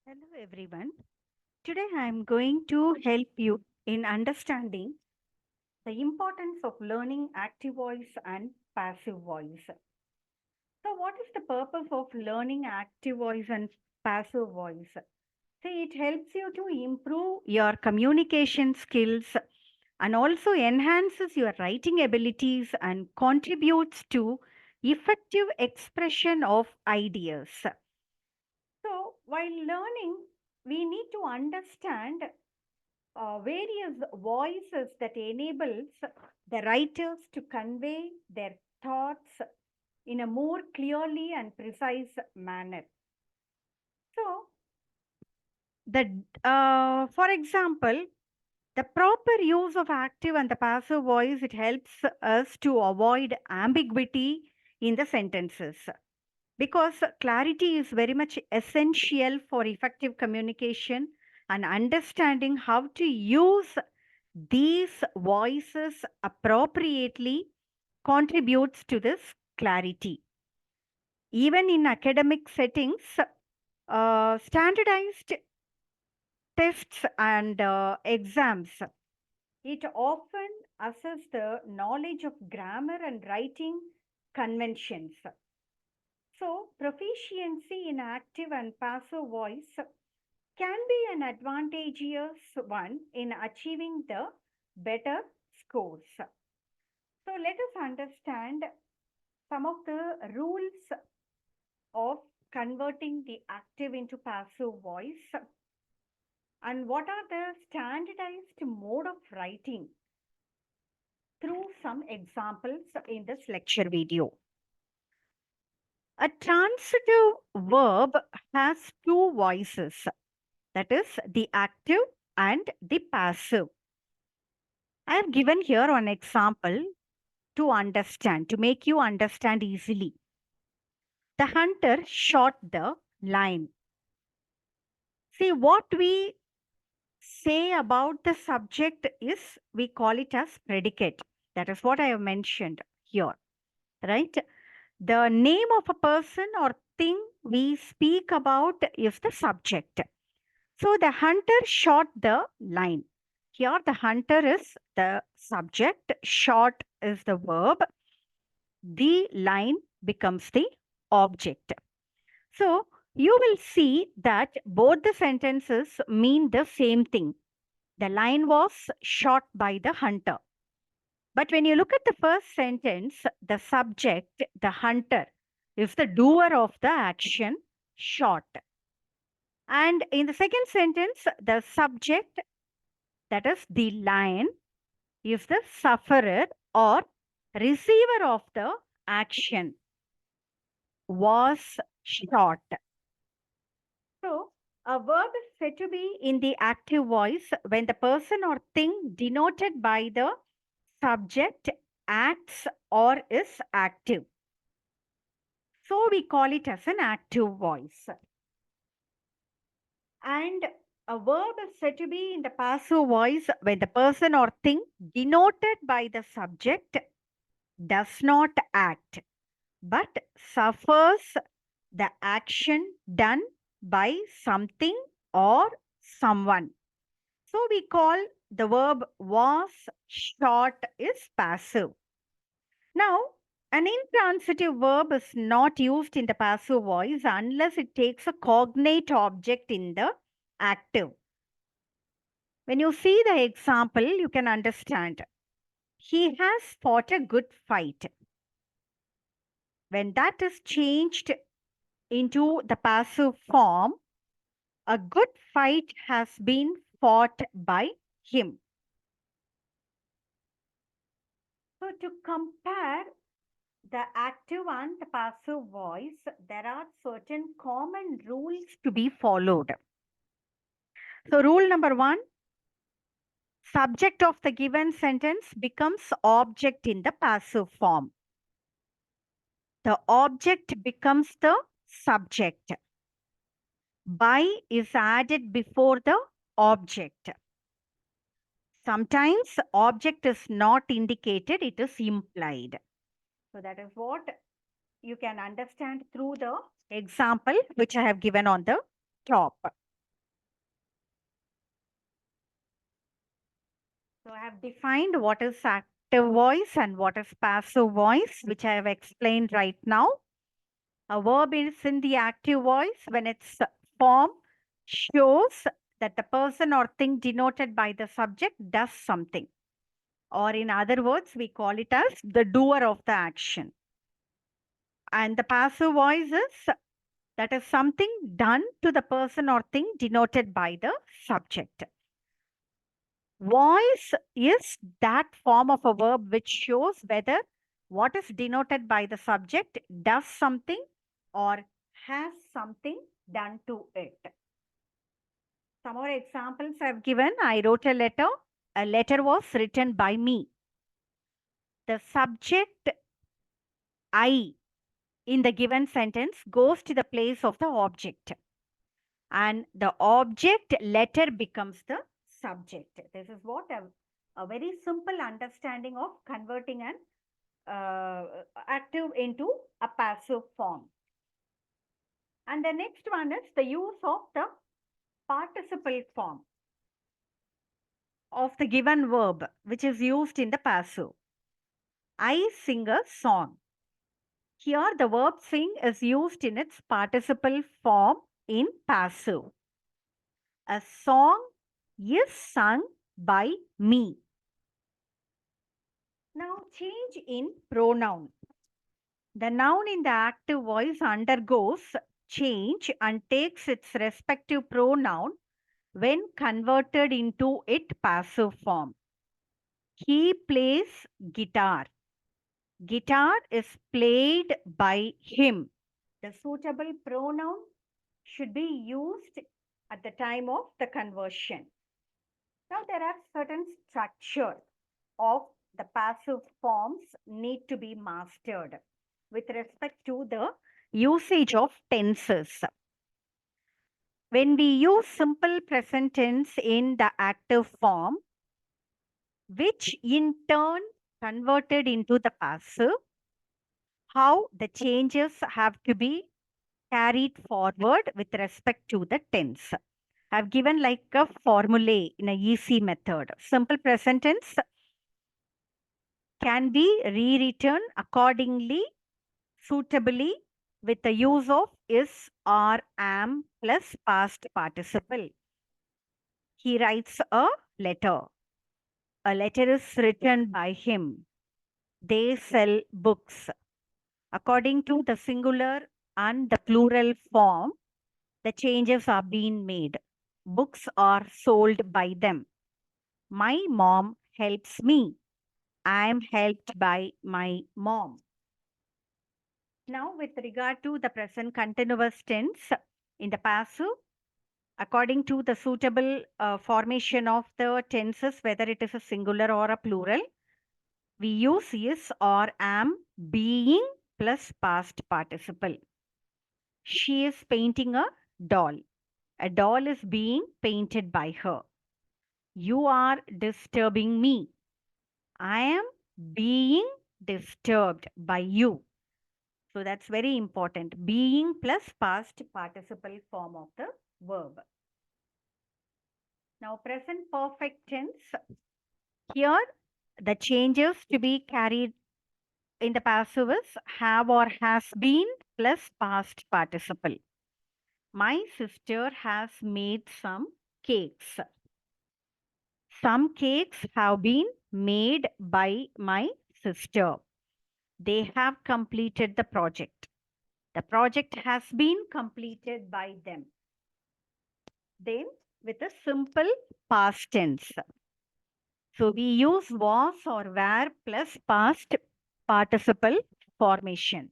Hello everyone. Today I am going to help you in understanding the importance of learning active voice and passive voice. So, what is the purpose of learning active voice and passive voice? See, it helps you to improve your communication skills and also enhances your writing abilities and contributes to effective expression of ideas. So, while learning, we need to understand various voices that enables the writers to convey their thoughts in a more clearly and precise manner. So, for example, the proper use of active and the passive voice, it helps us to avoid ambiguity in the sentences because clarity is very much essential for effective communication, and understanding how to use these voices appropriately contributes to this clarity. Even in academic settings, standardized tests and exams, it often assess the knowledge of grammar and writing conventions. So, proficiency in active and passive voice can be an advantageous one in achieving the better scores. So, let us understand some of the rules of converting the active into passive voice and what are the standardized mode of writing through some examples in this lecture video. A transitive verb has two voices, that is the active and the passive. I have given here an example to understand, to make you understand easily. The hunter shot the lion. See, what we say about the subject is we call it as predicate. That is what I have mentioned here, right? The name of a person or thing we speak about is the subject. So the hunter shot the lion. Here, the hunter is the subject, shot is the verb, the line becomes the object. So you will see that both the sentences mean the same thing. The lion was shot by the hunter. But when you look at the first sentence, the subject, the hunter, is the doer of the action, shot. And in the second sentence, the subject, that is the lion, is the sufferer or receiver of the action, was shot. So, a verb is said to be in the active voice when the person or thing denoted by the subject acts or is active. So, we call it as an active voice. And a verb is said to be in the passive voice when the person or thing denoted by the subject does not act but suffers the action done by something or someone. So we call the verb was shot is passive. Now, an intransitive verb is not used in the passive voice unless it takes a cognate object in the active. When you see the example, you can understand. He has fought a good fight. When that is changed into the passive form, a good fight has been fought by him. So, to compare the active and the passive voice, there are certain common rules to be followed. So, rule number one, subject of the given sentence becomes object in the passive form. The object becomes the subject. By is added before the object. Sometimes object is not indicated, it is implied. So that is what you can understand through the example which I have given on the top. So I have defined what is active voice and what is passive voice, which I have explained right now. A verb is in the active voice when its form shows that the person or thing denoted by the subject does something. Or in other words, we call it as the doer of the action. And the passive voice is that is something done to the person or thing denoted by the subject. Voice is that form of a verb which shows whether what is denoted by the subject does something or has something done to it. Some more examples I've given. I wrote a letter. A letter was written by me. The subject I in the given sentence goes to the place of the object, and the object letter becomes the subject. This is what a very simple understanding of converting an active into a passive form. And the next one is the use of the participle form of the given verb, which is used in the passive. I sing a song. Here, the verb sing is used in its participle form in passive. A song is sung by me. Now, change in pronoun. The noun in the active voice undergoes change and takes its respective pronoun when converted into its passive form. He plays guitar. Guitar is played by him. The suitable pronoun should be used at the time of the conversion. Now, there are certain structure of the passive forms need to be mastered with respect to the usage of tenses. When we use simple present tense in the active form, which in turn converted into the passive, how the changes have to be carried forward with respect to the tense. I've given like a formulae in a easy method. Simple present tense can be rewritten accordingly, suitably, with the use of is, are, am plus past participle. He writes a letter. A letter is written by him. They sell books. According to the singular and the plural form, the changes are being made. Books are sold by them. My mom helps me. I am helped by my mom. Now, with regard to the present continuous tense in the passive, according to the suitable formation of the tenses, whether it is a singular or a plural, we use is or am being plus past participle. She is painting a doll. A doll is being painted by her. You are disturbing me. I am being disturbed by you. So that's very important. Being plus past participle form of the verb. Now, present perfect tense. Here, the changes to be carried in the passive is have or has been plus past participle. My sister has made some cakes. Some cakes have been made by my sister. They have completed the project. The project has been completed by them. Then, with a simple past tense. So, we use was or were plus past participle formation.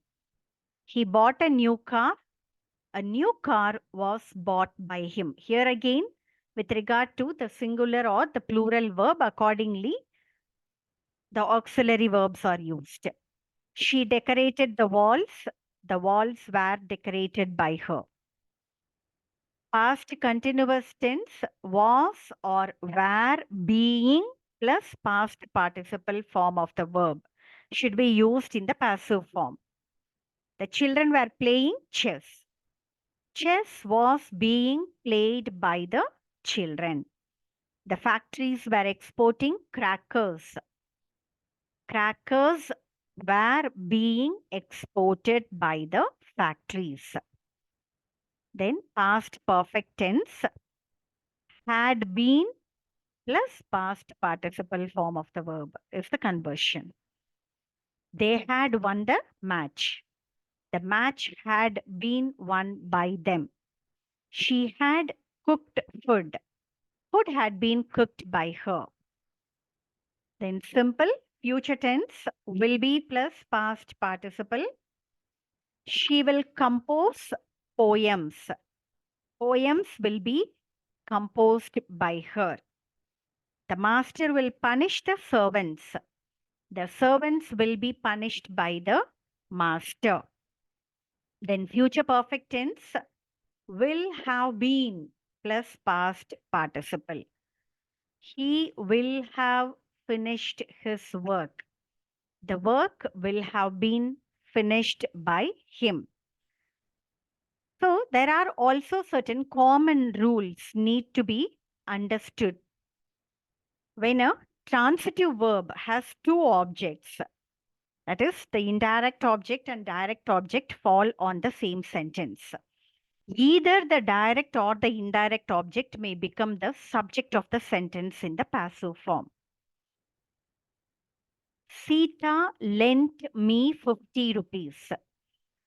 He bought a new car. A new car was bought by him. Here again, with regard to the singular or the plural verb, accordingly, the auxiliary verbs are used. She decorated the walls. The walls were decorated by her. Past continuous tense was or were being plus past participle form of the verb should be used in the passive form. The children were playing chess. Chess was being played by the children. The factories were exporting crackers. Crackers were being exported by the factories. Then past perfect tense, had been plus past participle form of the verb is the conversion. They had won the match. The match had been won by them. She had cooked food. Food had been cooked by her. Then simple future tense will be plus past participle. She will compose poems. Poems will be composed by her. The master will punish the servants. The servants will be punished by the master. Then future perfect tense will have been plus past participle. He will have finished his work. The work will have been finished by him. So there are also certain common rules need to be understood. When a transitive verb has two objects, that is, the indirect object and direct object fall on the same sentence. Either the direct or the indirect object may become the subject of the sentence in the passive form. Sita lent me 50 rupees.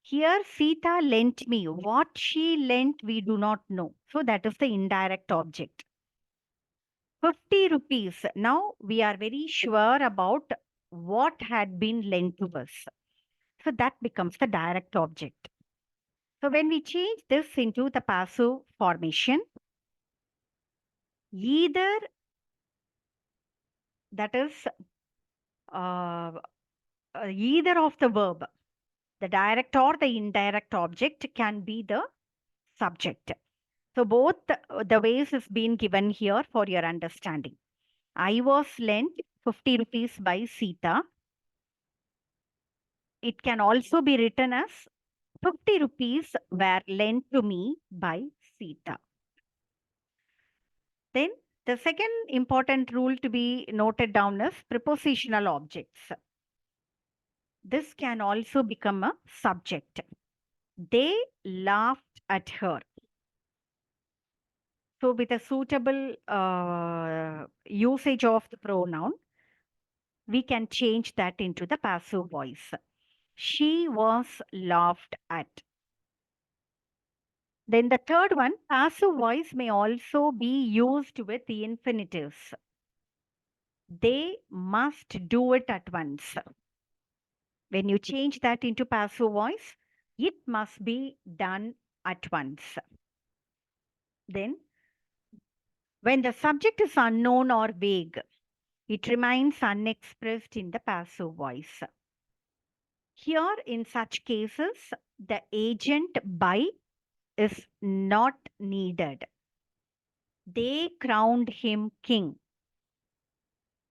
Here, Sita lent me. What she lent, we do not know. So that is the indirect object. 50 rupees. Now we are very sure about what had been lent to us. So that becomes the direct object. So when we change this into the passive formation, either that is uh, either of the verb, the direct or the indirect object can be the subject. So both the ways is being given here for your understanding. I was lent 50 rupees by Sita. It can also be written as 50 rupees were lent to me by Sita. Then the second important rule to be noted down is prepositional objects. This can also become a subject. They laughed at her. So with a suitable usage of the pronoun, we can change that into the passive voice. She was laughed at. Then the third one, passive voice may also be used with the infinitives. They must do it at once. When you change that into passive voice, it must be done at once. Then, when the subject is unknown or vague, it remains unexpressed in the passive voice. Here, in such cases, the agent by is not needed. They crowned him king.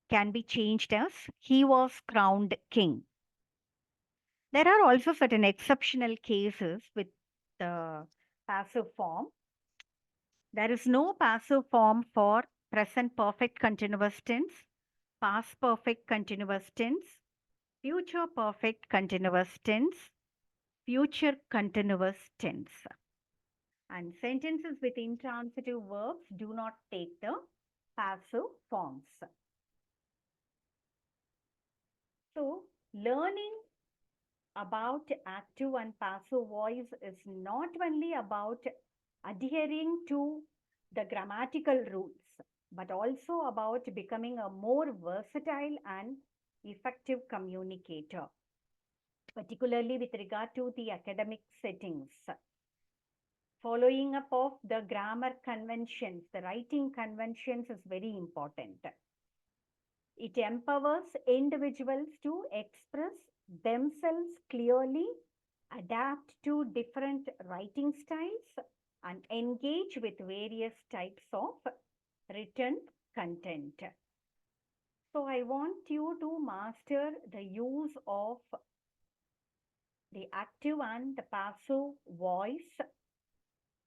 Can be changed as he was crowned king. There are also certain exceptional cases with the passive form. There is no passive form for present perfect continuous tense, past perfect continuous tense, future perfect continuous tense, future continuous tense. And sentences with intransitive verbs do not take the passive forms. So, learning about active and passive voice is not only about adhering to the grammatical rules, but also about becoming a more versatile and effective communicator, particularly with regard to the academic settings. Following up of the grammar conventions, the writing conventions is very important. It empowers individuals to express themselves clearly, adapt to different writing styles, and engage with various types of written content. So, I want you to master the use of the active and the passive voice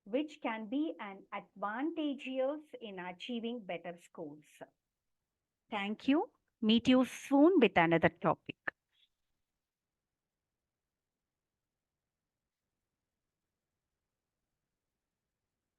which can be an advantageous in achieving better scores. Thank you. Meet you soon with another topic.